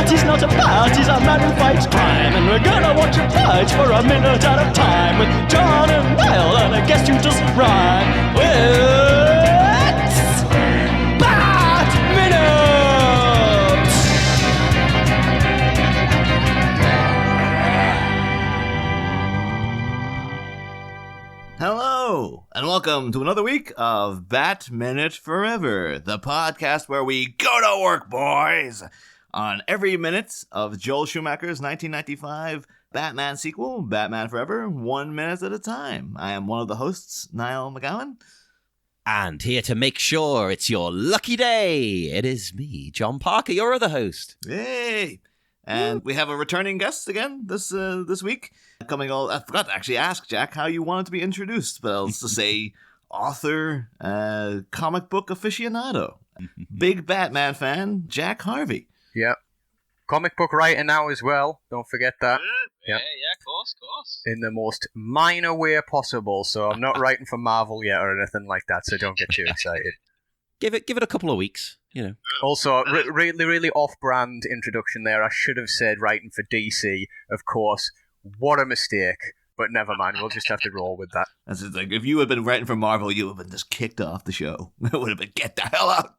He's not a bat, he's a man who fights crime. And we're gonna watch him fight for a minute at a time. With John and Niall and a guest who doesn't rhyme. It's Bat Minute! Hello, and welcome to another week of Bat Minute Forever, the podcast where we go to work, boys! On every minute of Joel Schumacher's 1995 Batman sequel, Batman Forever, 1 minute at a time. I am one of the hosts, Niall McGowan. And here to make sure it's your lucky day, it is me, John Parker, your other host. Yay! And we have a returning guest again this week. I forgot to actually ask Jack how you wanted to be introduced, but I'll just say author, comic book aficionado, big Batman fan, Jack Harvey. Yep. Comic book writer now as well. Don't forget that. Yeah, of course. In the most minor way possible. So I'm not writing for Marvel yet or anything like that, so don't get too excited. Give it a couple of weeks, you know. Also, really off-brand introduction there. I should have said writing for DC, of course. What a mistake. But never mind, we'll just have to roll with that. That's just like, if you had been writing for Marvel, you would have been just kicked off the show. It would have been, get the hell out.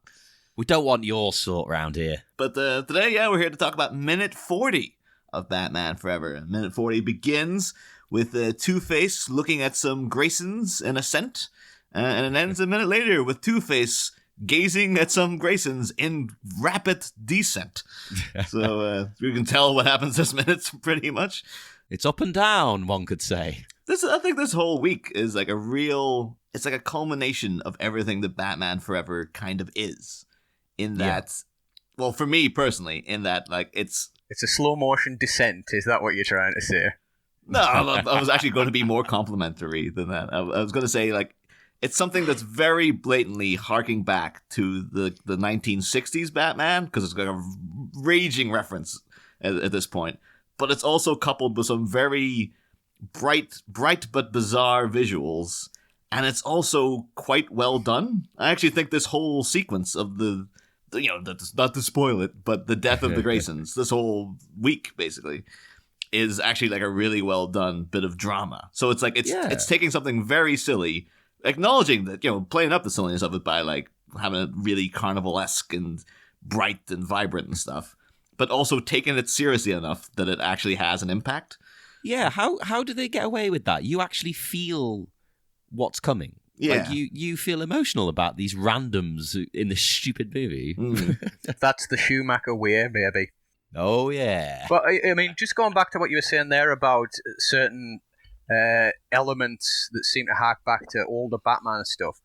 We don't want your sort round here. But today, we're here to talk about minute 40 of Batman Forever. Minute 40 begins with Two-Face looking at some Graysons in ascent, and it ends a minute later with Two-Face gazing at some Graysons in rapid descent. So you can tell what happens this minute pretty much. It's up and down, one could say. I think this whole week is like it's like a culmination of everything that Batman Forever kind of is. In that, well, for me personally, in that, like, it's a slow motion descent. Is that what you're trying to say? No, I was actually going to be more complimentary than that. I was going to say, like, it's something that's very blatantly harking back to the 1960s Batman, because it's got a raging reference at this point. But it's also coupled with some very bright but bizarre visuals, and it's also quite well done. I actually think this whole sequence of not to spoil it, but the death of the Graysons, this whole week, basically, is actually like a really well done bit of drama. So it's like, it's taking something very silly, acknowledging that, playing up the silliness of it by like having it really carnival-esque and bright and vibrant and stuff, but also taking it seriously enough that it actually has an impact. Yeah, how do they get away with that? You actually feel what's coming. Yeah. Like you feel emotional about these randoms in this stupid movie. That's the Schumacher way, baby. Oh, yeah. But, I mean, just going back to what you were saying there about certain elements that seem to hark back to older Batman stuff.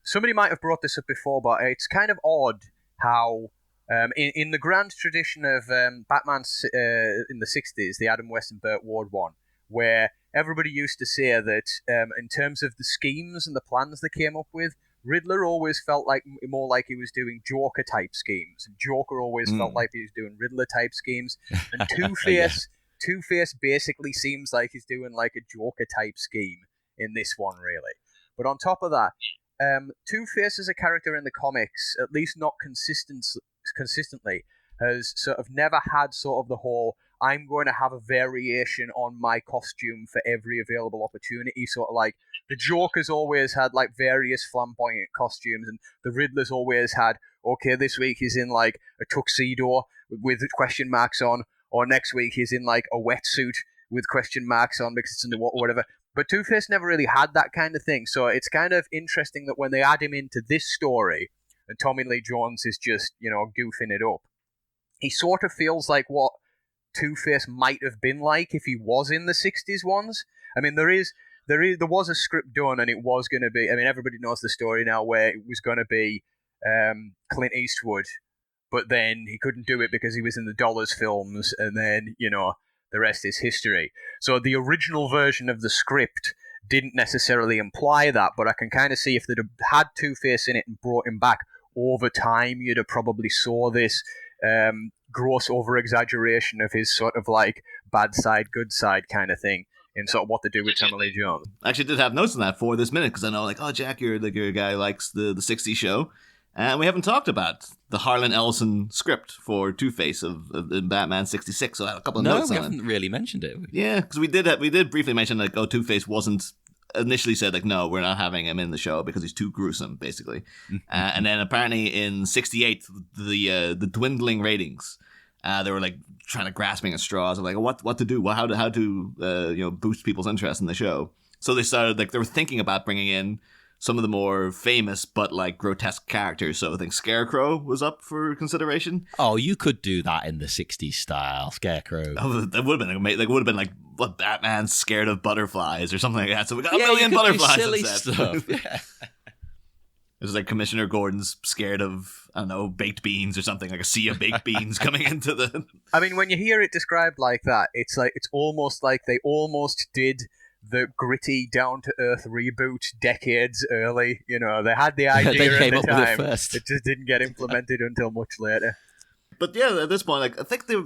Somebody might have brought this up before, but it's kind of odd how, in the grand tradition of Batman in the 60s, the Adam West and Burt Ward one, where everybody used to say that in terms of the schemes and the plans they came up with, Riddler always felt like more like he was doing Joker-type schemes. And Joker always felt like he was doing Riddler-type schemes. And Two-Face basically seems like he's doing like a Joker-type scheme in this one, really. But on top of that, Two-Face as a character in the comics, at least not consistently, has sort of never had sort of the whole, I'm going to have a variation on my costume for every available opportunity. Sort of like the Joker's always had like various flamboyant costumes, and the Riddler's always had, okay, this week he's in like a tuxedo with question marks on, or next week he's in like a wetsuit with question marks on because it's in the water or whatever. But Two-Face never really had that kind of thing. So it's kind of interesting that when they add him into this story, and Tommy Lee Jones is just, goofing it up, he sort of feels like what Two-Face might have been like if he was in the 60s ones. I mean, there was a script done, and it was going to be, I mean, everybody knows the story now, where it was going to be Clint Eastwood, but then he couldn't do it because he was in the Dollars films, and then, the rest is history. So the original version of the script didn't necessarily imply that, but I can kind of see if they'd have had Two-Face in it and brought him back over time, you'd have probably saw this gross over-exaggeration of his sort of like bad side, good side kind of thing in sort of what they do with Tommy Lee Jones. I actually did have notes on that for this minute because I know, like, oh, Jack, you're a guy who likes the 60s show. And we haven't talked about the Harlan Ellison script for Two-Face of Batman 66, so I had a couple of notes on it. No, we haven't really mentioned it. Yeah, because we did briefly mention, like, oh, Two-Face wasn't initially said, like, no, we're not having him in the show because he's too gruesome, basically. And then apparently in 68, the dwindling ratings, they were, like, trying to grasping at straws of, like, what to do, how to boost people's interest in the show. So they started, like, they were thinking about bringing in some of the more famous but like grotesque characters. So I think Scarecrow was up for consideration. Oh, you could do that in the 60s style, Scarecrow. Oh, that would have been amazing. Like, it would have been like, what, Batman's scared of butterflies or something like that. So we got a million butterflies. Silly instead. stuff. Yeah. It was like Commissioner Gordon's scared of, I don't know, baked beans or something, like a sea of baked beans coming into the... I mean, when you hear it described like that, it's almost like they almost did the gritty, down-to-earth reboot decades early. You know, they had the idea they at came the up time. with it first. It just didn't get implemented until much later. But yeah, at this point, like, I think there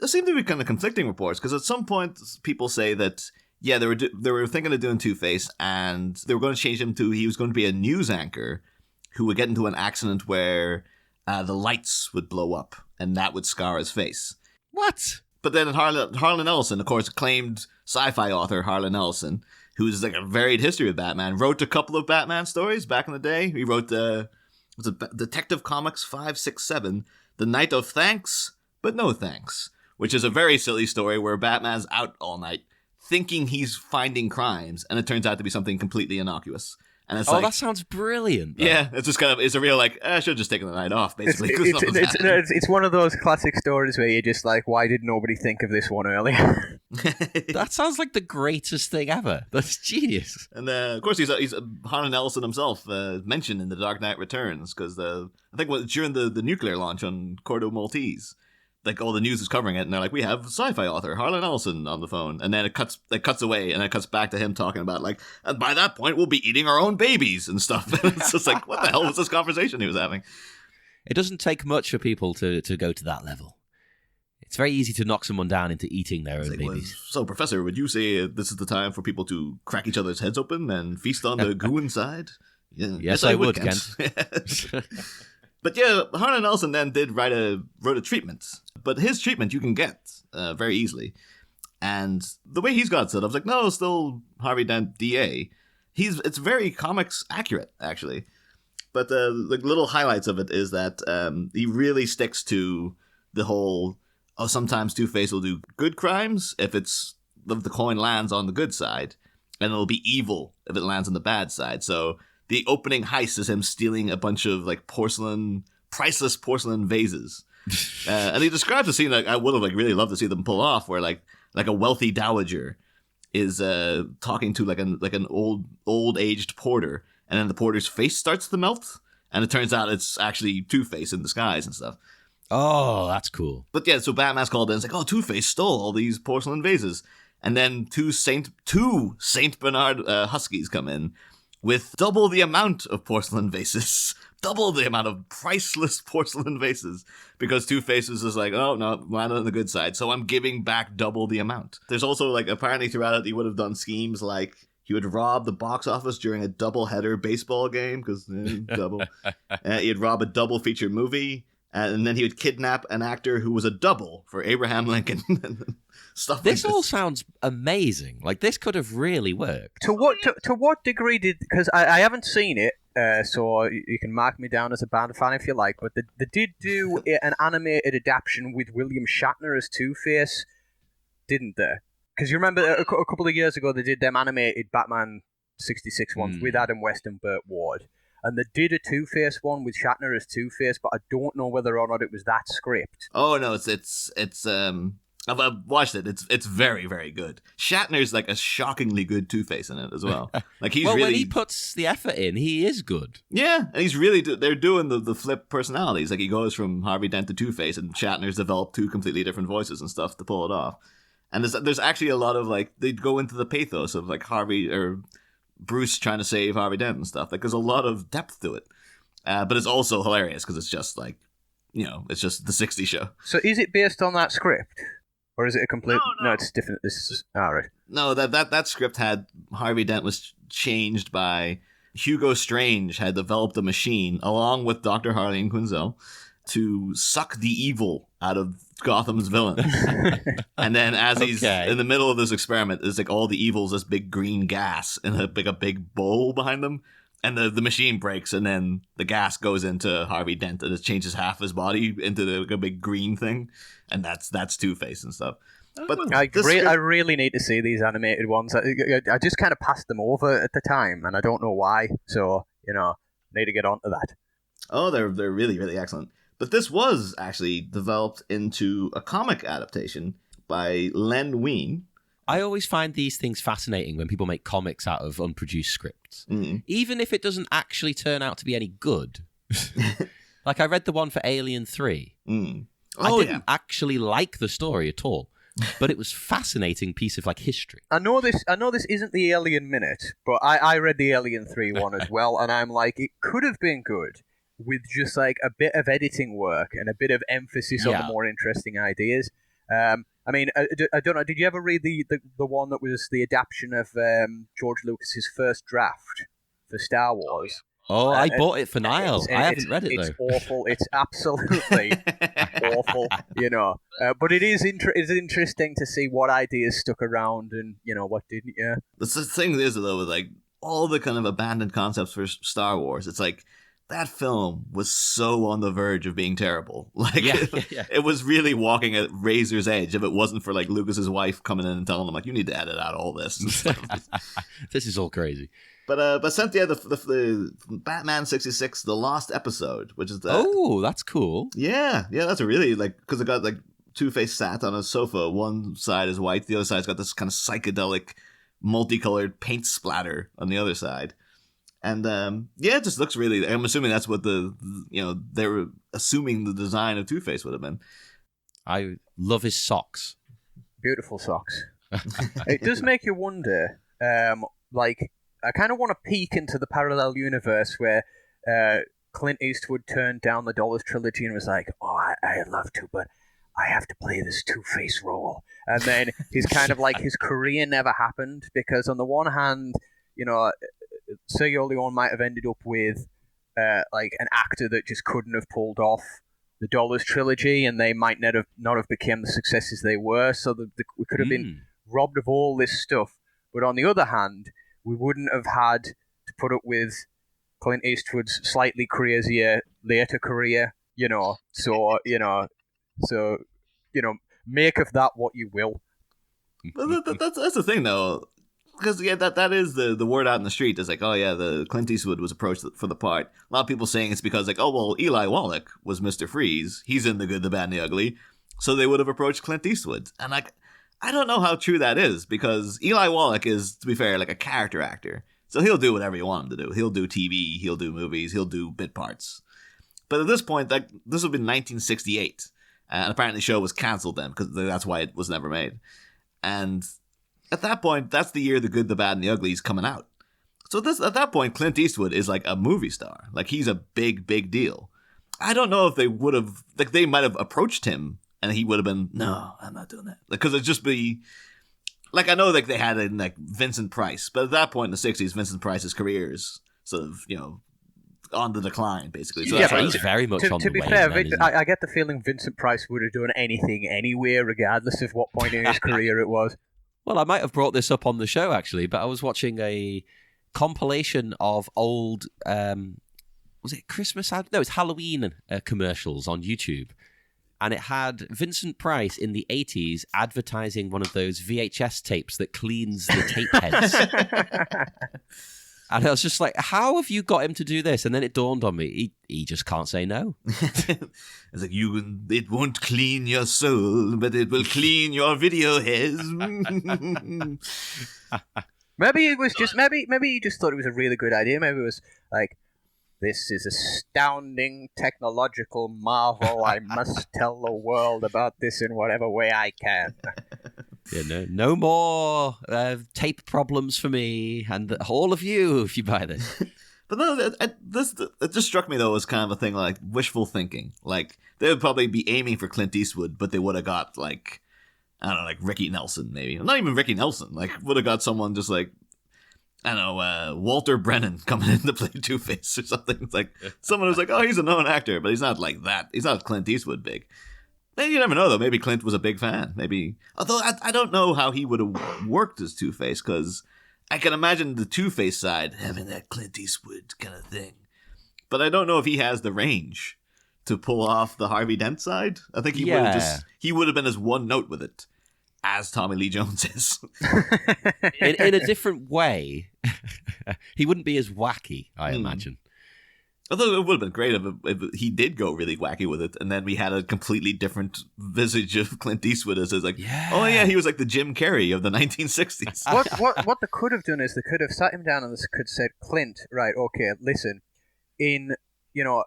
seem to be kind of conflicting reports, because at some point people say that, yeah, they were thinking of doing Two-Face, and they were going to change him to, he was going to be a news anchor who would get into an accident where the lights would blow up, and that would scar his face. What? But then Harlan Ellison, of course, acclaimed sci-fi author Harlan Ellison, who's like a varied history of Batman, wrote a couple of Batman stories back in the day. He wrote Detective Comics 567, The Night of Thanks, but No Thanks, which is a very silly story where Batman's out all night thinking he's finding crimes, and it turns out to be something completely innocuous. And it's that sounds brilliant. Though. Yeah, it's just kind of, it's a real, like, I should have just taken the night off, basically. It's one of those classic stories where you're just like, why did nobody think of this one earlier? That sounds like the greatest thing ever. That's genius. And of course, he's Harlan Ellison himself mentioned in The Dark Knight Returns, because I think during the nuclear launch on Cordo Maltese, like, all the news is covering it, and they're like, we have sci-fi author Harlan Ellison on the phone, and then it cuts away, and it cuts back to him talking about, like, and by that point we'll be eating our own babies and stuff. It's just like, what the hell was this conversation he was having? It doesn't take much for people to go to that level. It's very easy to knock someone down into eating their own babies. So, Professor, would you say this is the time for people to crack each other's heads open and feast on the goo inside? Yeah. Yes, I would, Kent. But yeah, Harlan Ellison then wrote a treatment. But his treatment you can get very easily. And the way he's got it set up, I was like, no, it's still Harvey Dent DA. It's very comics accurate, actually. But the little highlights of it is that he really sticks to the whole, sometimes Two-Face will do good crimes if the coin lands on the good side, and it'll be evil if it lands on the bad side. So the opening heist is him stealing a bunch of like priceless porcelain vases. And he describes a scene that I would have like really loved to see them pull off, where like a wealthy dowager is talking to like an old aged porter, and then the porter's face starts to melt, and it turns out it's actually Two-Face in disguise and stuff. Oh, that's cool. But yeah, so Batman's called in. It's like, oh, Two-Face stole all these porcelain vases, and then two Saint Bernard huskies come in with double the amount of porcelain vases, double the amount of priceless porcelain vases, because Two-Face is just like, oh, no, I'm on the good side, so I'm giving back double the amount. There's also, like, apparently throughout it, he would have done schemes like he would rob the box office during a double-header baseball game, because double. He'd rob a double-feature movie, and then he would kidnap an actor who was a double for Abraham Lincoln. Stuff this like all sounds amazing. Like, this could have really worked. To what degree because I haven't seen it, so you can mark me down as a band fan if you like, but they did do an animated adaptation with William Shatner as Two-Face, didn't they? Because you remember a couple of years ago they did them animated Batman 66 ones with Adam West and Burt Ward, and they did a Two-Face one with Shatner as Two-Face, but I don't know whether or not it was that script. Oh no, it's I've watched it. It's very, very good. Shatner's like a shockingly good Two-Face in it as well. Like he's really, when he puts the effort in, he is good. Yeah, and he's really they're doing the flip personalities. Like he goes from Harvey Dent to Two-Face, and Shatner's developed two completely different voices and stuff to pull it off. And there's actually a lot of like they go into the pathos of like Harvey or Bruce trying to save Harvey Dent and stuff. Like there's a lot of depth to it, but it's also hilarious because it's just like, you know, it's just the '60s show. So is it based on that script? Or is it a complete... No, it's different. This is... All right. No, that script had Harvey Dent was changed by Hugo Strange had developed a machine along with Dr. Harleen Quinzel to suck the evil out of Gotham's villains. And then as he's in the middle of this experiment, there's like all the evil's this big green gas in a big bowl behind them. And the machine breaks, and then the gas goes into Harvey Dent, and it changes half his body into a big green thing, and that's Two-Face and stuff. But I really need to see these animated ones. I just kind of passed them over at the time, and I don't know why. So need to get onto that. Oh, they're really, really excellent. But this was actually developed into a comic adaptation by Len Wein. I always find these things fascinating when people make comics out of unproduced scripts. Even if it doesn't actually turn out to be any good. Like I read the one for Alien 3. I didn't actually like the story at all, but it was a fascinating piece of like history. I know this isn't the Alien Minute, but I read the Alien 3 one as well, and I'm like, it could have been good with just like a bit of editing work and a bit of emphasis on the more interesting ideas. I mean, I don't know. Did you ever read the one that was the adaptation of George Lucas's first draft for Star Wars? Oh, I bought it for Niall. I haven't read it though. It's awful. It's absolutely awful. But it is interesting to see what ideas stuck around and what didn't. Yeah. The thing is though, with like all the kind of abandoned concepts for Star Wars, it's like. That film was so on the verge of being terrible. Like, it was really walking at razor's edge if it wasn't for, like, Lucas's wife coming in and telling him, like, you need to edit out all this. This is all crazy. But Cynthia, the Batman 66, The Lost Episode, which is the... Oh, that's cool. Yeah, that's a really, like, because it got, like, Two-Face sat on a sofa. One side is white, the other side's got this kind of psychedelic, multicolored paint splatter on the other side. And it just looks really. I'm assuming that's what they were assuming the design of Two-Face would have been. I love his socks. Beautiful socks. It does make you wonder. Like I kind of want to peek into the parallel universe where Clint Eastwood turned down the Dollars trilogy and was like, "Oh, I'd love to, but I have to play this Two-Face role." And then he's kind of like his career never happened because on the one hand, Sergio Leone might have ended up with like an actor that just couldn't have pulled off the Dollars trilogy, and they might not have become the successes they were. So we could have been robbed of all this stuff. But on the other hand, we wouldn't have had to put up with Clint Eastwood's slightly crazier later career. So make of that what you will. That's the thing, though. Because that is the word out in the street. It's like, oh yeah, the Clint Eastwood was approached for the part. A lot of people saying it's because like, oh well, Eli Wallach was Mr. Freeze. He's in The Good, the Bad, and the Ugly, so they would have approached Clint Eastwood. And like, I don't know how true that is because Eli Wallach is, to be fair, like a character actor, so he'll do whatever you want him to do. He'll do TV, he'll do movies, he'll do bit parts. But at this point, like this would have been 1968, and apparently the show was canceled then because that's why it was never made. And at that point, that's the year The Good, the Bad, and the Ugly is coming out. So at that point, Clint Eastwood is like a movie star. Like, he's a big, big deal. I don't know if they would have... Like, they might have approached him, and he would have been, no, I'm not doing that. Because it'd just be... Like, I know like they had in like Vincent Price, but at that point in the 60s, Vincent Price's career is sort of, on the decline, basically. So he's very much on the To be wane fair, then, I get the feeling Vincent Price would have done anything anywhere, regardless of what point in his career it was. Well, I might have brought this up on the show, actually, but I was watching a compilation of old, was it Christmas? No, it's Halloween commercials on YouTube. And it had Vincent Price in the 80s advertising one of those VHS tapes that cleans the tape heads. And I was just like, how have you got him to do this? And then it dawned on me, he just can't say no. It's like, it won't clean your soul, but it will clean your video heads. Maybe it was just, maybe he just thought it was a really good idea. Maybe it was like, this is astounding technological marvel. I must tell the world about this in whatever way I can. Yeah, no more tape problems for me and all of you if you buy this. But no, it just struck me though as kind of a thing like wishful thinking. Like they would probably be aiming for Clint Eastwood, but they would have got like I don't know, like Ricky Nelson, maybe. Not even Ricky Nelson. Like, would have got someone just like, I don't know, Walter Brennan coming in to play Two-Face or something. It's like someone who's like, oh, he's a known actor, but he's not like that. He's not Clint Eastwood big. Then you never know, though. Maybe Clint was a big fan. Maybe. Although I don't know how he would have worked as Two-Face, because I can imagine the Two-Face side having that Clint Eastwood kind of thing. But I don't know if he has the range to pull off the Harvey Dent side. I think he would have been as one note with it as Tommy Lee Jones is. in a different way. He wouldn't be as wacky, I imagine. Although it would have been great if he did go really wacky with it, and then we had a completely different visage of Clint Eastwood as like, oh yeah, he was like the Jim Carrey of the 1960s. What they could have done is they could have sat him down and they could have said, Clint, right, okay, listen, in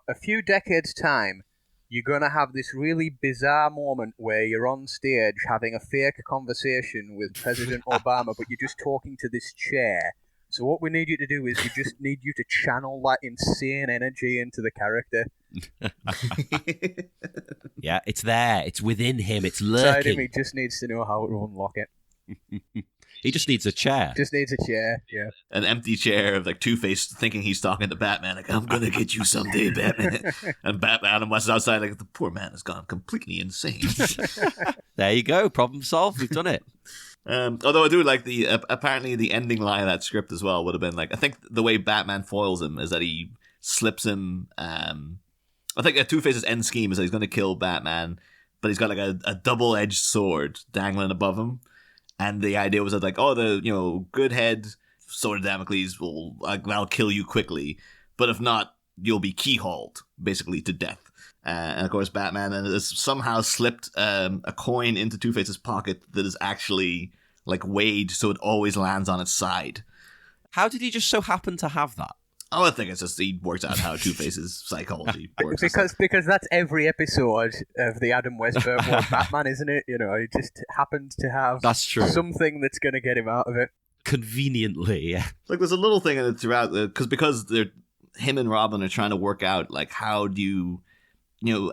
a few decades' time, you're going to have this really bizarre moment where you're on stage having a fake conversation with President Obama, but you're just talking to this chair. So what we need you to do is we just need you to channel that insane energy into the character. Yeah, it's there. It's within him. It's lurking. He just needs to know how to unlock it. He just needs a chair. Just needs a chair, yeah. An empty chair of like Two-Face thinking he's talking to Batman, like, I'm gonna get you someday, Batman. And Batman was outside like, the poor man has gone completely insane. There you go. Problem solved. We've done it. Although I do like apparently the ending line of that script as well would have been like, I think the way Batman foils him is that he slips him. I think Two-Face's end scheme is that he's going to kill Batman, but he's got like a double-edged sword dangling above him. And the idea was that like, oh, the good head sword of Damocles I'll kill you quickly, but if not, you'll be keyhauled basically to death. And of course, Batman has somehow slipped a coin into Two-Face's pocket that is actually like weighed, so it always lands on its side. How did he just so happen to have that? Oh, I think it's just he works out how Two-Face's psychology works. Because that's every episode of the Adam West World Batman, isn't it? He just happens to have that's true. Something that's going to get him out of it. Conveniently, yeah. Like there's a little thing in it throughout, because him and Robin are trying to work out like how do you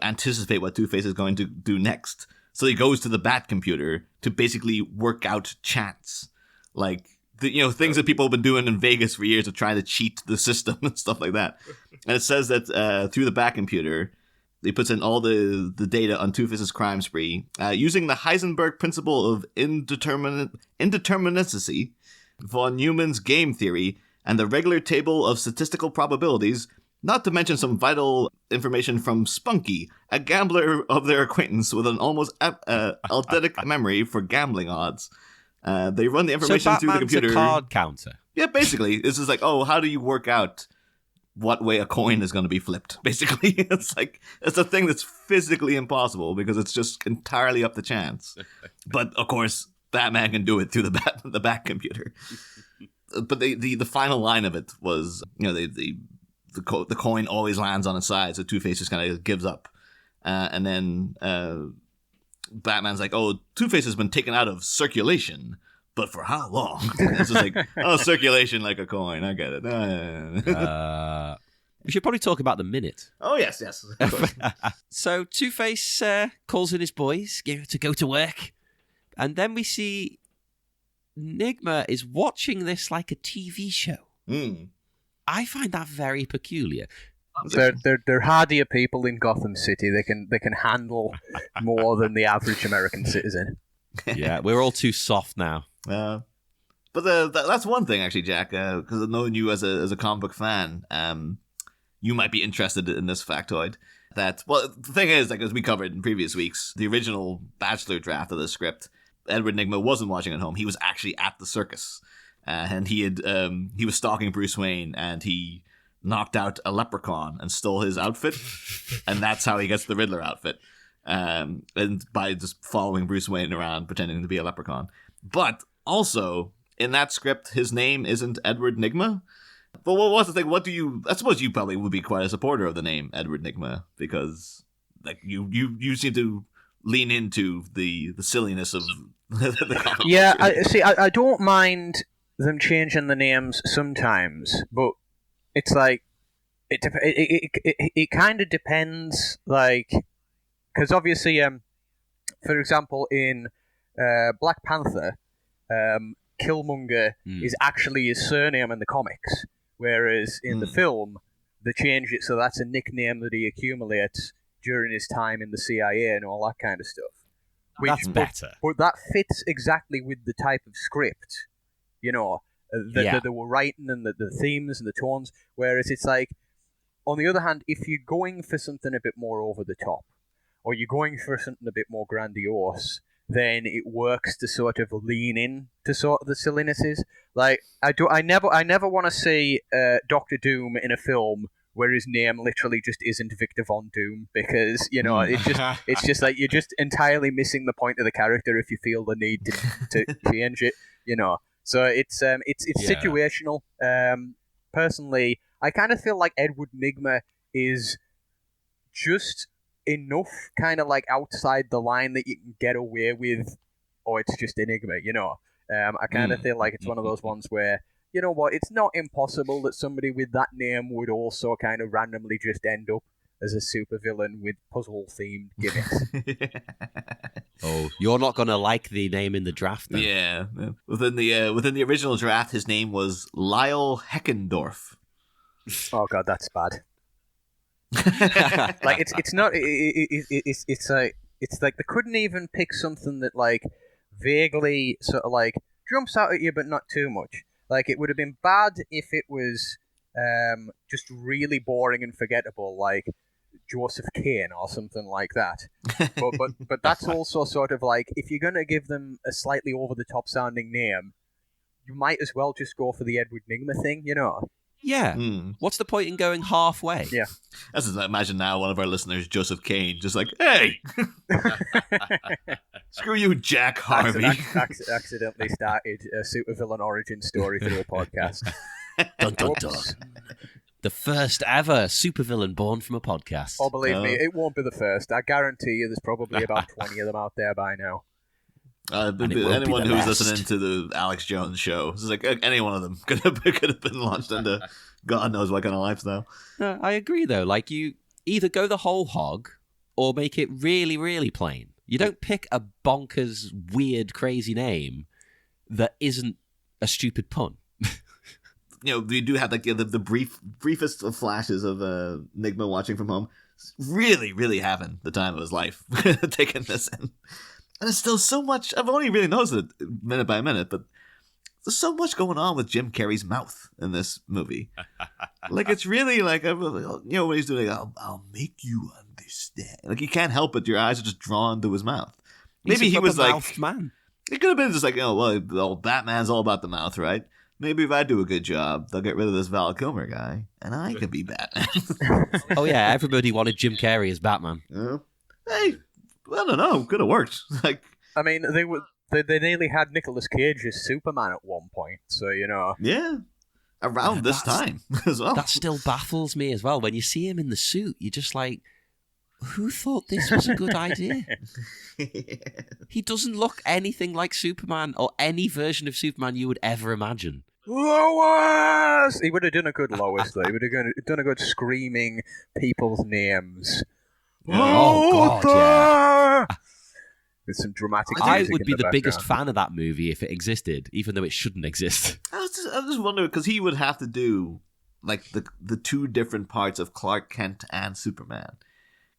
anticipate what Two-Face is going to do next. So he goes to the Bat computer to basically work out chance, like things that people have been doing in Vegas for years of trying to cheat the system and stuff like that. And it says that through the Bat computer, he puts in all the data on Two-Face's crime spree using the Heisenberg principle of indeterminacy, von Neumann's game theory, and the regular table of statistical probabilities. Not to mention some vital information from Spunky, a gambler of their acquaintance with an almost eidetic memory for gambling odds. They run the information through the computer. A card counter. Yeah, basically. This is like, oh, how do you work out what way a coin is going to be flipped? Basically, it's like, it's a thing that's physically impossible because it's just entirely up to chance. But of course, Batman can do it through the Bat computer. But the final line of it was, the coin always lands on its side, so Two-Face just kind of gives up. And then Batman's like, oh, Two-Face has been taken out of circulation, but for how long? It's just like, oh, circulation like a coin. I get it. We should probably talk about the minute. Oh, yes. Of course. So Two-Face calls in his boys to go to work. And then we see Nigma is watching this like a TV show. I find that very peculiar. They're hardier people in Gotham City. They can handle more than the average American citizen. Yeah, we're all too soft now. But that's one thing, actually, Jack, because knowing you as a comic book fan, you might be interested in this factoid. That, well, the thing is, like as we covered in previous weeks, the original Bachelor draft of the script, Edward Nygma wasn't watching at home. He was actually at the circus. And he was stalking Bruce Wayne, and he knocked out a leprechaun and stole his outfit, and that's how he gets the Riddler outfit. And by just following Bruce Wayne around, pretending to be a leprechaun. But also in that script, his name isn't Edward Nygma. But what's the thing? I suppose you probably would be quite a supporter of the name Edward Nygma because like you seem to lean into the silliness of the comic. Yeah, I don't mind them changing the names sometimes, but it's like it kind of depends, like, because obviously for example in Black Panther, Killmonger is actually his surname in the comics, whereas in the film, they change it so that's a nickname that he accumulates during his time in the CIA and all that kind of stuff. That's better. But that fits exactly with the type of script, that they were writing and the themes and the tones, whereas it's like, on the other hand, if you're going for something a bit more over the top, or you're going for something a bit more grandiose, then it works to sort of lean in to sort of the sillinesses. Like I never want to see Doctor Doom in a film where his name literally just isn't Victor Von Doom, because it's just like you're just entirely missing the point of the character if you feel the need to change it. So it's situational. Personally, I kind of feel like Edward Nygma is just enough kind of like outside the line that you can get away with, or it's just Enigma, I kind of feel like it's one of those ones where, you know what, it's not impossible that somebody with that name would also kind of randomly just end up as a supervillain with puzzle-themed gimmicks. Oh, you're not going to like the name in the draft, then? Yeah. Within the original draft, his name was Lyle Heckendorf. Oh god, that's bad. Like it's not. It's like they couldn't even pick something that like vaguely sort of like jumps out at you, but not too much. Like it would have been bad if it was just really boring and forgettable, like Joseph Kane or something like that. But that's also sort of like, if you're gonna give them a slightly over the top sounding name, you might as well just go for the Edward Nygma thing, Yeah. What's the point in going halfway? Yeah. That's just, imagine now one of our listeners, Joseph Kane, just like, hey, screw you, Jack Harvey. Accidentally started a supervillain origin story through a podcast. Dun, dun, dun. The first ever supervillain born from a podcast. Oh, believe me, it won't be the first. I guarantee you there's probably about 20 of them out there by now. Anyone who's listening to the Alex Jones show, it's like any one of them could have been launched into God knows what kind of lifestyle. No, I agree, though. Like, you either go the whole hog or make it really, really plain. You don't pick a bonkers, weird, crazy name that isn't a stupid pun. We do have like the briefest of flashes of Nygma watching from home. Really, really having the time of his life taking this in. And there's still so much. I've only really noticed it minute by minute, but there's so much going on with Jim Carrey's mouth in this movie. Like, it's really like, when he's doing, I'll make you understand. Like, you can't help it. Your eyes are just drawn to his mouth. Maybe he was like, man. It could have been just like, Batman's all about the mouth, right? Maybe if I do a good job, they'll get rid of this Val Kilmer guy, and I can be Batman. Oh yeah, everybody wanted Jim Carrey as Batman. Hey. I don't know. Could have worked. Like, I mean, they nearly had Nicolas Cage as Superman at one point, so Yeah, around this time as well. That still baffles me as well. When you see him in the suit, you're just like, who thought this was a good idea? He doesn't look anything like Superman or any version of Superman you would ever imagine. Lois! He would have done a good Lois, though. He would have done a good screaming people's names. Oh, God, yeah. With some dramatic I music would be in the biggest background. fan of that movie if it existed, even though it shouldn't exist. I was just wondering, because he would have to do like the two different parts of Clark Kent and Superman.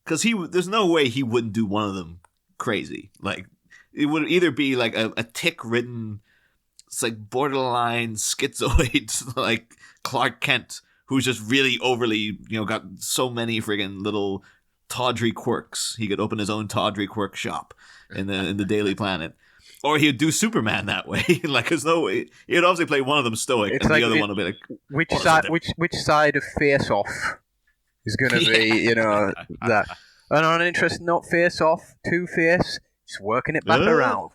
Because there's no way he wouldn't do one of them crazy. Like, it would either be like a tick-ridden, it's like borderline schizoid, like Clark Kent, who's just really overly, got so many friggin' little tawdry quirks. He could open his own tawdry quirk shop in the Daily Planet. Or he'd do Superman that way. Like, there's no way. He'd obviously play one of them stoic, and the other one would be like, which side of Face Off is going to be, that. And on an interesting note, Face Off, Two-Face, just working it back around.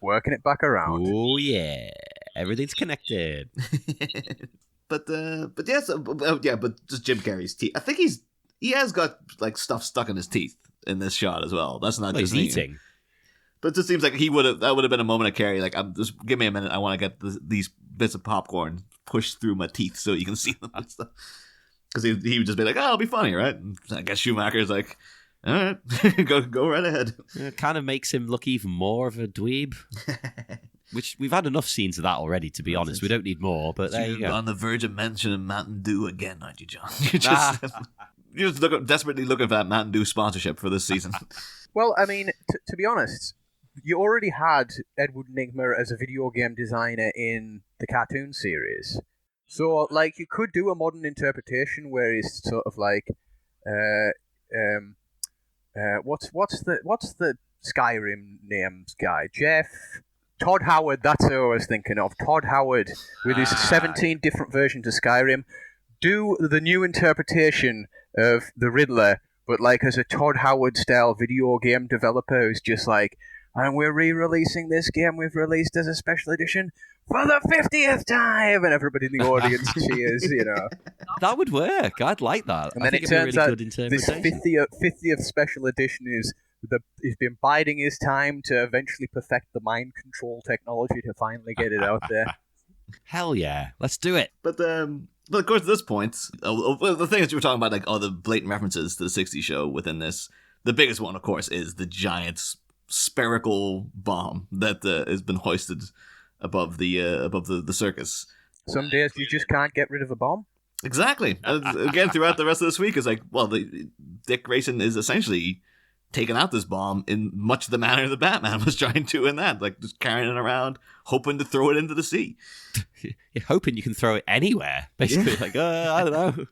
Oh, yeah. Everything's connected. But just Jim Carrey's teeth. I think he has got like stuff stuck in his teeth in this shot as well. That's not just he's eating. But it just seems like that would have been a moment of Carrey. Like, just give me a minute. I want to get these bits of popcorn pushed through my teeth so you can see them and stuff. Because he would just be like, "Oh, it'll be funny, right?" And I guess Schumacher's like, All right, go right ahead. It kind of makes him look even more of a dweeb. Which we've had enough scenes of that already, to be honest. We don't need more, but there you go. On the verge of mentioning Mountain Dew again, aren't you, John? You're just desperately looking for that Mountain Dew sponsorship for this season. Well, I mean, to be honest, you already had Edward Nygma as a video game designer in the cartoon series. So, like, you could do a modern interpretation where he's sort of like, what's the Skyrim names guy? Todd Howard, that's who I was thinking of. Todd Howard, with his 17 different versions of Skyrim. Do the new interpretation of the Riddler, but like as a Todd Howard-style video game developer who's just like, and we're re-releasing this game we've released as a special edition for the 50th time! And everybody in the audience cheers, you know. That would work. I'd like that. And then it turns out this 50th special edition he's been biding his time to eventually perfect the mind control technology to finally get it out there. Hell yeah, let's do it. But of course, at this point, the thing that you were talking about, like all the blatant references to the '60s show within this, the biggest one, of course, is the giant spherical bomb that has been hoisted above the circus. Some days you just can't get rid of a bomb. Exactly. Again, throughout the rest of this week, is like, well, Dick Grayson is essentially taking out this bomb in much the manner that Batman was trying to in that, like just carrying it around, hoping to throw it into the sea. You're hoping you can throw it anywhere, basically. Yeah. Like, I don't know.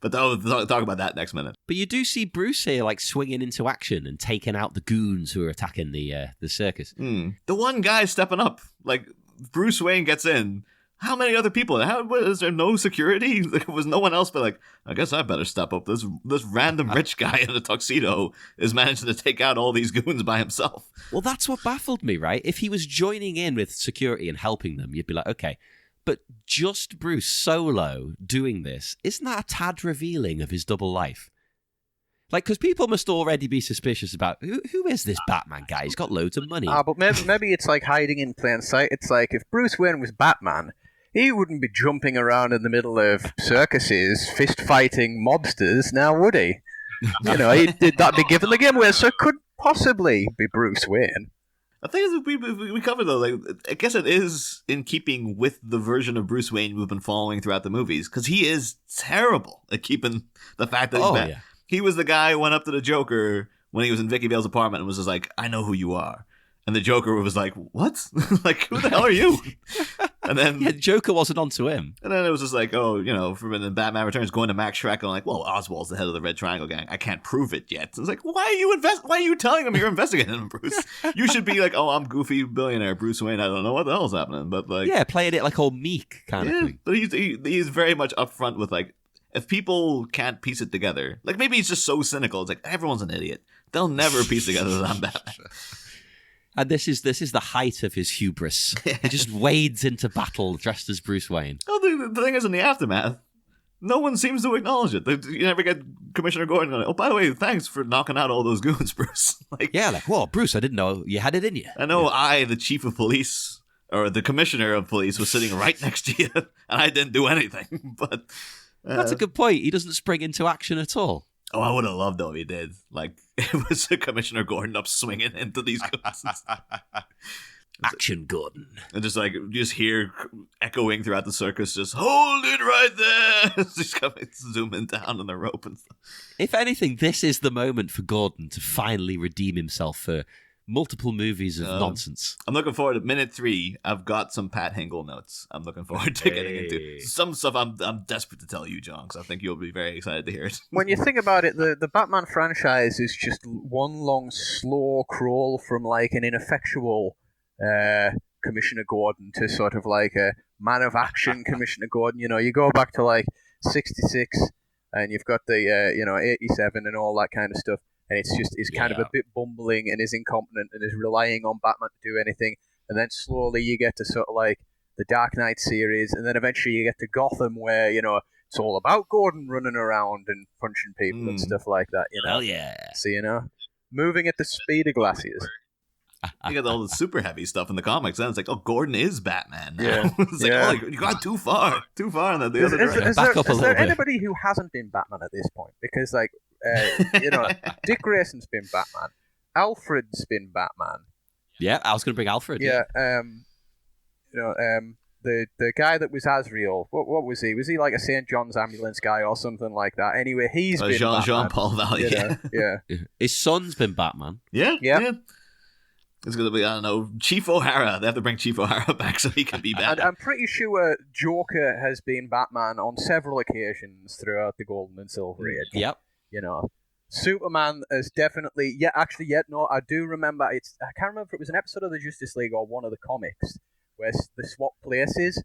But talk about that next minute. But you do see Bruce here, like, swinging into action and taking out the goons who are attacking the circus. The one guy stepping up, like, Bruce Wayne gets in. How many other people? Is there no security? There was no one else, but like, I guess I better step up. This random rich guy in a tuxedo is managing to take out all these goons by himself. Well, that's what baffled me, right? If he was joining in with security and helping them, you'd be like, okay. But just Bruce solo doing this, isn't that a tad revealing of his double life? Like, because people must already be suspicious about, who is this Batman guy? He's got loads of money. But maybe it's like hiding in plain sight. It's like, if Bruce Wayne was Batman, he wouldn't be jumping around in the middle of circuses, fist-fighting mobsters, now would he? You know, that'd be given the game away, so it could possibly be Bruce Wayne. I think we covered, though, like, I guess it is in keeping with the version of Bruce Wayne we've been following throughout the movies, because he is terrible at keeping the fact that he's bad. Yeah. He was the guy who went up to the Joker when he was in Vicky Vale's apartment and was just like, I know who you are. And the Joker was like, what? Like, who the hell are you? And then yeah, Joker wasn't onto him. And then it was just like, oh, you know, from the Batman Returns going to Max Schreck and like, well, Oswald's the head of the Red Triangle Gang. I can't prove it yet. So it's like, why are you telling him you're investigating him, Bruce? You should be like, oh, I'm goofy billionaire Bruce Wayne. I don't know what the hell's happening. But like, yeah, playing it like all meek kind of thing. But he's very much upfront with like, if people can't piece it together, like maybe he's just so cynical. It's like everyone's an idiot. They'll never piece together that I'm Batman. And this is the height of his hubris. He just wades into battle dressed as Bruce Wayne. Oh, the thing is, in the aftermath, no one seems to acknowledge it. You never get Commissioner Gordon going, oh, by the way, thanks for knocking out all those goons, Bruce. Like, yeah, like, whoa, Bruce, I didn't know you had it in you. I know the chief of police, or the commissioner of police, was sitting right next to you, and I didn't do anything. But that's a good point. He doesn't spring into action at all. Oh, I would have loved though if he did. Like, it was Commissioner Gordon up swinging into these goons. Action Gordon. And just like, you just hear echoing throughout the circus, just hold it right there. Just coming, zooming down on the rope and stuff. If anything, this is the moment for Gordon to finally redeem himself for multiple movies of nonsense. I'm looking forward to minute 3. I've got some Pat Hingle notes I'm looking forward to getting into. Some stuff I'm desperate to tell you, John, because I think you'll be very excited to hear it. When you think about it, the Batman franchise is just one long, slow crawl from like an ineffectual Commissioner Gordon to sort of like a man of action Commissioner Gordon. You know, you go back to like 66 and you've got the 87 and all that kind of stuff. And it's kind of a bit bumbling and is incompetent and is relying on Batman to do anything. And then slowly you get to sort of like the Dark Knight series, and then eventually you get to Gotham where, you know, it's all about Gordon running around and punching people and stuff like that, you know. Hell yeah. So, you know, moving at the speed of glasses. You got all the super heavy stuff in the comics, and it's like, oh, Gordon is Batman now. Yeah. It's like, oh, you got too far in the other direction. Is there anybody who hasn't been Batman at this point? Because, like, Dick Grayson's been Batman. Alfred's been Batman. Yeah, I was going to bring Alfred. Yeah. The guy that was Azrael. What was he? Was he like a St. John's ambulance guy or something like that? Anyway, he's been Batman. Jean-Paul Valley. Yeah. His son's been Batman. Yeah. Yeah. It's going to be, I don't know, Chief O'Hara. They have to bring Chief O'Hara back so he can be Batman. And I'm pretty sure Joker has been Batman on several occasions throughout the Golden and Silver Age. Yep. Superman is definitely... No, I do remember... I can't remember if it was an episode of the Justice League or one of the comics where they swap places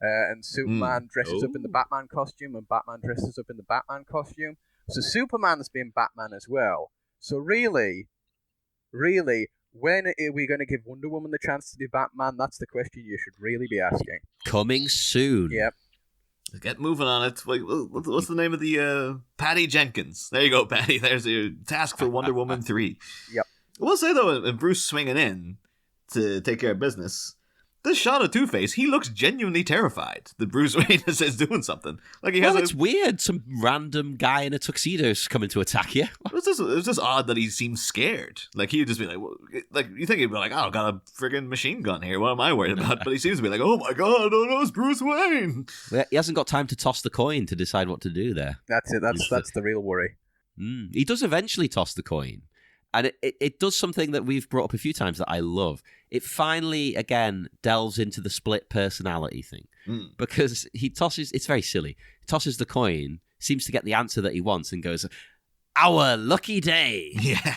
and Superman dresses up in the Batman costume and Batman dresses up in the Batman costume. So Superman's been Batman as well. So really... when are we going to give Wonder Woman the chance to be Batman? That's the question you should really be asking. Coming soon. Yep. Get moving on it. What's the name of the... Patty Jenkins. There you go, Patty. There's your task for Wonder Woman 3. Yep. I will say, though, in Bruce swinging in to take care of business, this shot of Two-Face, he looks genuinely terrified that Bruce Wayne is doing something. It's weird. Some random guy in a tuxedo's coming to attack you. It was just odd that he seems scared. Like, he'd just be like, you think he'd be like, oh, I got a friggin' machine gun here. What am I worried about? But he seems to be like, oh my God, oh no, it's Bruce Wayne. He hasn't got time to toss the coin to decide what to do there. That's it. That's the real worry. He does eventually toss the coin. And it does something that we've brought up a few times that I love. It finally, again, delves into the split personality thing. Because he tosses, it's very silly, he tosses the coin, seems to get the answer that he wants and goes, our lucky day. Yeah.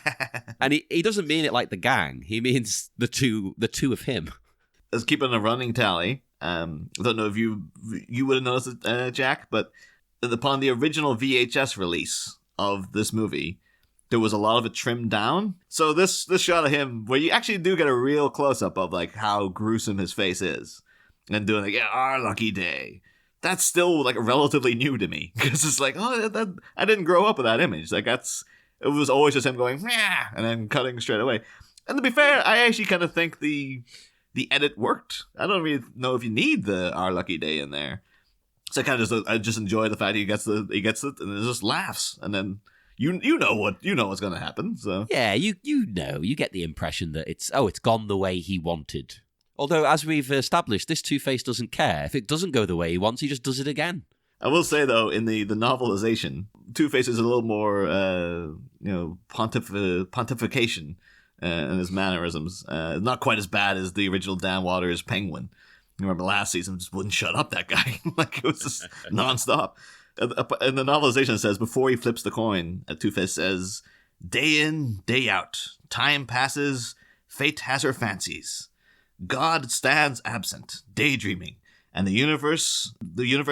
And he doesn't mean it like the gang. He means the two of him. As keeping a running tally, I don't know if you would have noticed it, Jack, but upon the original VHS release of this movie, there was a lot of it trimmed down. So this shot of him, where you actually do get a real close-up of like how gruesome his face is, and doing like, yeah, our lucky day. That's still like relatively new to me, because it's like, oh, I didn't grow up with that image. Like it was always just him going, yeah, and then cutting straight away. And to be fair, I actually kind of think the edit worked. I don't really know if you need the our lucky day in there. So I just enjoy the fact he gets it and it just laughs, and then. You know what's going to happen. So yeah, you get the impression that it's gone the way he wanted. Although, as we've established, this Two-Face doesn't care. If it doesn't go the way he wants, he just does it again. I will say though, in the novelization, Two-Face is a little more pontification in his mannerisms. Not quite as bad as the original Dan Waters Penguin. You remember last season just wouldn't shut up, that guy. Like it was just nonstop. In the novelization, it says, before he flips the coin, Two-Face says, day in, day out, time passes, fate has her fancies. God stands absent, daydreaming, and the universe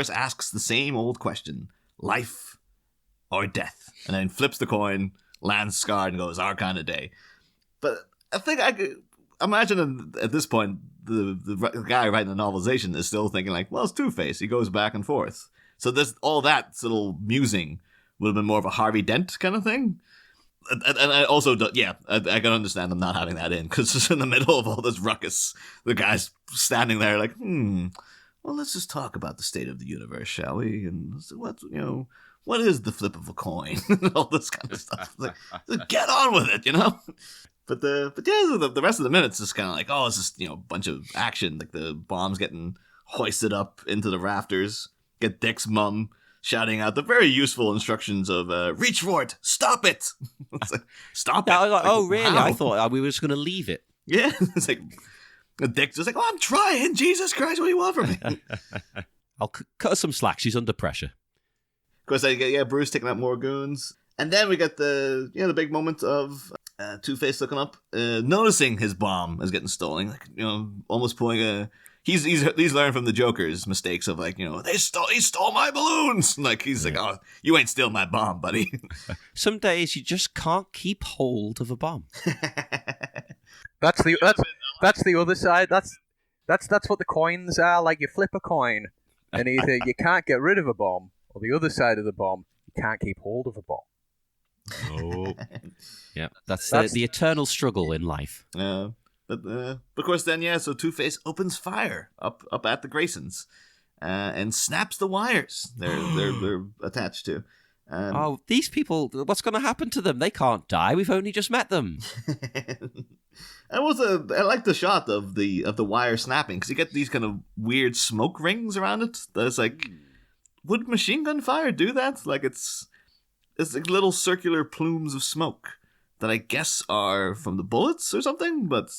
asks the same old question, life or death? And then flips the coin, lands scarred, and goes, our kind of day. But I think I could imagine at this point, the guy writing the novelization is still thinking like, well, it's Two-Face. He goes back and forth. So all that little musing would have been more of a Harvey Dent kind of thing. And I also, I can understand them not having that in, because just in the middle of all this ruckus, the guy's standing there like, well, let's just talk about the state of the universe, shall we? And what is the flip of a coin? And all this kind of stuff. Like, get on with it, But the rest of the minutes is kind of like, oh, it's just, a bunch of action, like the bombs getting hoisted up into the rafters. Get Dick's mum shouting out the very useful instructions of reach for it, stop it. It's like, stop it. I was like, oh, really? How? I thought we were just going to leave it. Yeah. It's like, Dick's just like, oh, I'm trying. Jesus Christ, what do you want from me? I'll cut her some slack. She's under pressure. Of course, Bruce taking out more goons. And then we get the big moment of Two-Face looking up, noticing his bomb is getting stolen. Like, almost pulling a... He's learned from the Joker's mistakes of like, he stole my balloons. Like he's like, oh, you ain't steal my bomb, buddy. Some days you just can't keep hold of a bomb. That's the other side. That's what the coins are. Like you flip a coin, and either you can't get rid of a bomb, or the other side of the bomb, you can't keep hold of a bomb. Oh, yeah, that's the eternal struggle in life. But of course, then so Two-Face opens fire up at the Graysons, and snaps the wires they're attached to, Oh, these people, what's going to happen to them? They can't die. We've only just met them. I like the shot of the wire snapping, because you get these kind of weird smoke rings around it. That's like, would machine gun fire do that? Like it's like little circular plumes of smoke that I guess are from the bullets or something, but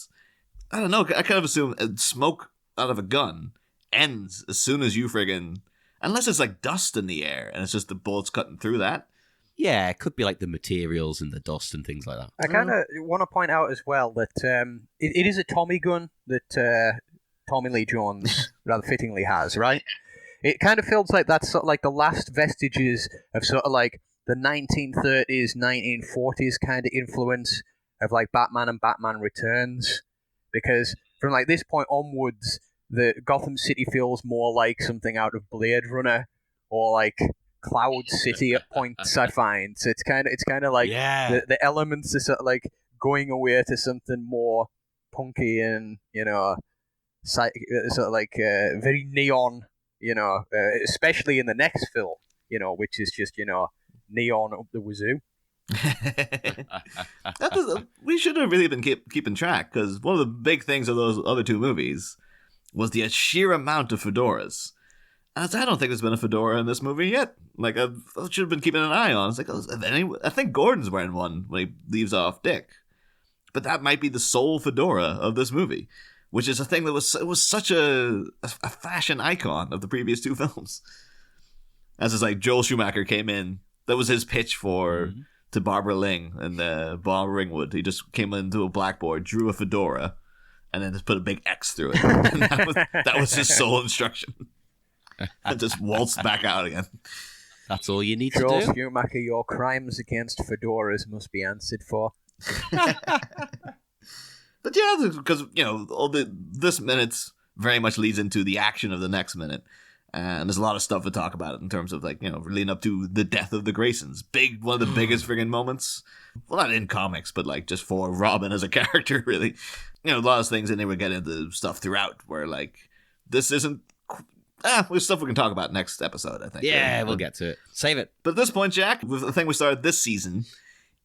I don't know. I kind of assume smoke out of a gun ends as soon as you friggin', unless it's like dust in the air and it's just the bullets cutting through that. Yeah, it could be like the materials and the dust and things like that. I kind of want to point out as well that it is a Tommy gun that Tommy Lee Jones rather fittingly has, right? It kind of feels like that's sort of like the last vestiges of sort of like the 1930s, 1940s kind of influence of like Batman and Batman Returns. Because from like this point onwards, the Gotham City feels more like something out of Blade Runner or like Cloud City at points, I find. So it's kind of like the elements are sort of like going away to something more punky and, sort of like very neon, especially in the next film, which is just, neon up the wazoo. We should have really been keeping track, because one of the big things of those other two movies was the sheer amount of fedoras. And I don't think there's been a fedora in this movie yet. Like, I should have been keeping an eye on. It's like, I think Gordon's wearing one when he leaves off Dick. But that might be the sole fedora of this movie, which is a thing that was such a fashion icon of the previous two films. As it's like Joel Schumacher came in, that was his pitch to Barbara Ling and Bob Ringwood. He just came into a blackboard, drew a fedora, and then just put a big X through it. And that was his sole instruction. And just waltzed back out again. That's all you need to Joel do. Schumacher, your crimes against fedoras must be answered for. But yeah, because, this minute very much leads into the action of the next minute. And there's a lot of stuff to talk about in terms of, like, leading up to the death of the Graysons. One of the biggest friggin' moments. Well, not in comics, but, like, just for Robin as a character, really. A lot of things, and then we get into stuff throughout where, like, this isn't... there's stuff we can talk about next episode, I think. Yeah, we'll get to it. Save it. But at this point, Jack, the thing we started this season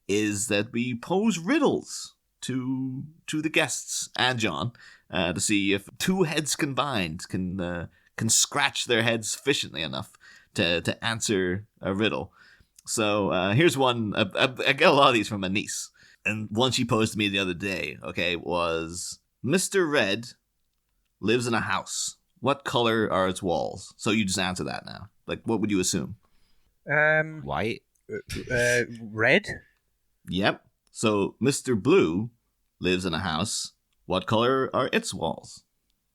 is that we pose riddles to the guests and John to see if two heads combined can scratch their heads sufficiently enough to answer a riddle. So here's one. I get a lot of these from my niece. And one she posed to me the other day, was Mr. Red lives in a house. What color are its walls? So you just answer that now. Like, what would you assume? White. Red. Yep. So Mr. Blue lives in a house. What color are its walls?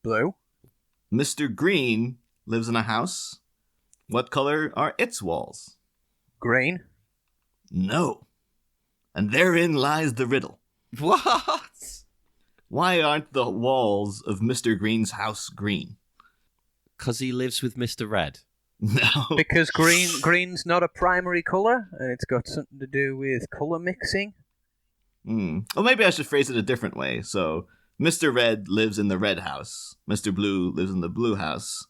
Blue. Mr. Green lives in a house. What color are its walls? Green. No. And therein lies the riddle. What? Why aren't the walls of Mr. Green's house green? Because he lives with Mr. Red. No. Because green's not a primary colour, and it's got something to do with colour mixing. Well, maybe I should phrase it a different way. So, Mr. Red lives in the red house. Mr. Blue lives in the blue house.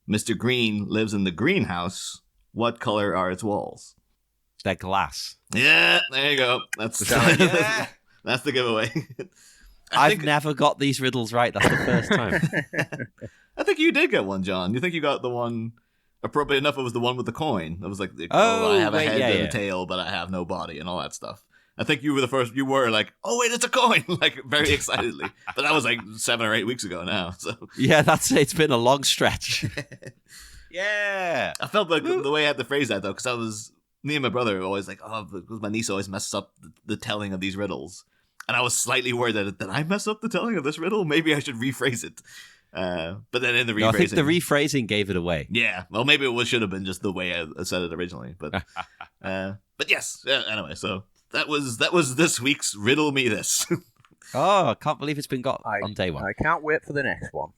Mr. Green lives in the green house. What color are its walls? They're glass. Yeah, there you go. That's that's the giveaway. I've never got these riddles right. That's the first time. I think you did get one, John. You think you got the one appropriate enough? It was the one with the coin. It was like, I have a head and a tail, but I have no body and all that stuff. I think you were the first. You were like, oh wait, it's a coin, like very excitedly. But that was like 7 or 8 weeks ago now. So yeah, that's it. It's been a long stretch. Yeah, I felt like the way I had to phrase that though, because me and my brother were always like, because my niece always messes up the telling of these riddles, and I was slightly worried that did I mess up the telling of this riddle? Maybe I should rephrase it. But then in the rephrasing, no, I think the rephrasing gave it away. Yeah, well, maybe it should have been just the way I said it originally. But yes. Anyway, so that was this week's Riddle Me This. Oh, I can't believe it's been got on day one. I can't wait for the next one.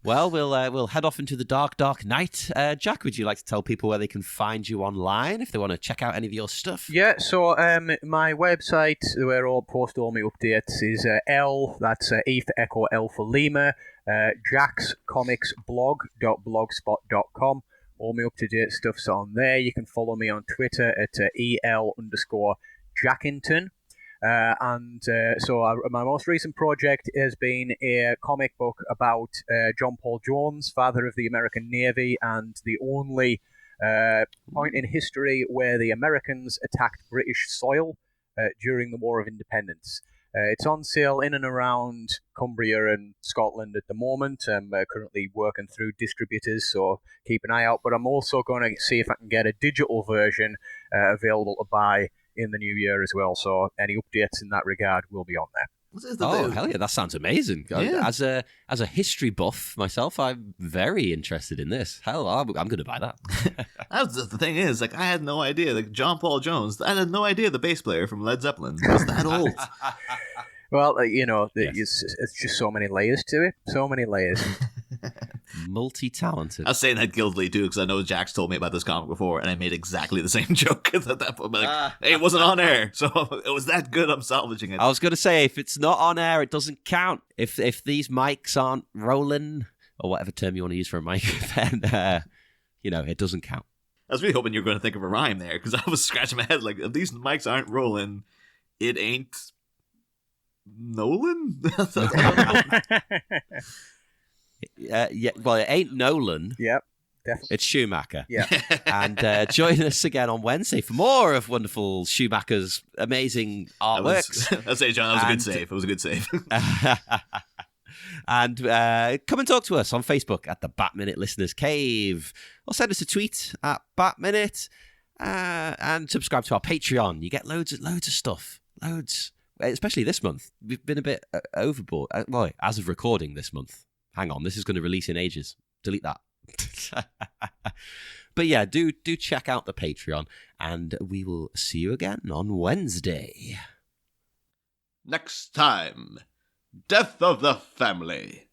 Well, we'll head off into the dark night. Jack, would you like to tell people where they can find you online if they want to check out any of your stuff? Yeah, so my website where I'll post all my updates is that's E for Echo, L for Lima, jackscomicsblog.blogspot.com, All my up-to-date stuff's on there. You can follow me on Twitter at EL_Jackington. My most recent project has been a comic book about John Paul Jones, father of the American Navy, and the only point in history where the Americans attacked British soil during the War of Independence. It's on sale in and around Cumbria and Scotland at the moment. I'm currently working through distributors, so keep an eye out. But I'm also going to see if I can get a digital version available to buy in the new year as well. So any updates in that regard will be on there. Hell yeah, that sounds amazing. Yeah. As a history buff myself, I'm very interested in this. Hell, I'm going to buy that. The thing is, like, I had no idea. Like, John Paul Jones, I had no idea the bass player from Led Zeppelin was that old. Well, Yes. it's just so many layers to it. So many layers. Multi-talented. I was saying that guiltily too, because I know Jack's told me about this comic before, and I made exactly the same joke at that point. Like, hey, it wasn't on air, so it was that good. I'm salvaging it. I was going to say, if it's not on air, it doesn't count. If these mics aren't rolling, or whatever term you want to use for a mic, then it doesn't count. I was really hoping you were going to think of a rhyme there, because I was scratching my head like, if these mics aren't rolling, it ain't Nolan. Well, it ain't Nolan. Yep, definitely. It's Schumacher. Yeah. And join us again on Wednesday for more of wonderful Schumacher's amazing artworks. I'd say, John, that was a good save. It was a good save. And come and talk to us on Facebook at the Bat Minute Listeners Cave, or send us a tweet at Bat Minute, and subscribe to our Patreon. You get loads of stuff. Loads. Especially this month. We've been a bit overboard. Well, as of recording this month. Hang on, this is going to release in ages. Delete that. But yeah, do check out the Patreon, and we will see you again on Wednesday. Next time, Death of the Family.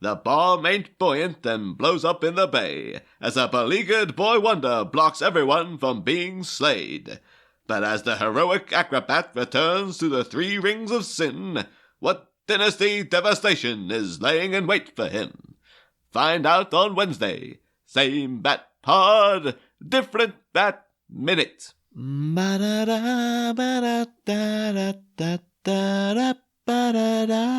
The bomb ain't buoyant and blows up in the bay, as a beleaguered boy wonder blocks everyone from being slayed. But as the heroic acrobat returns to the three rings of sin, what dynasty devastation is laying in wait for him? Find out on Wednesday. Same Bat Pod, different Bat Minute. Ba-da-da, ba-da-da-da-da-da-da-da-da.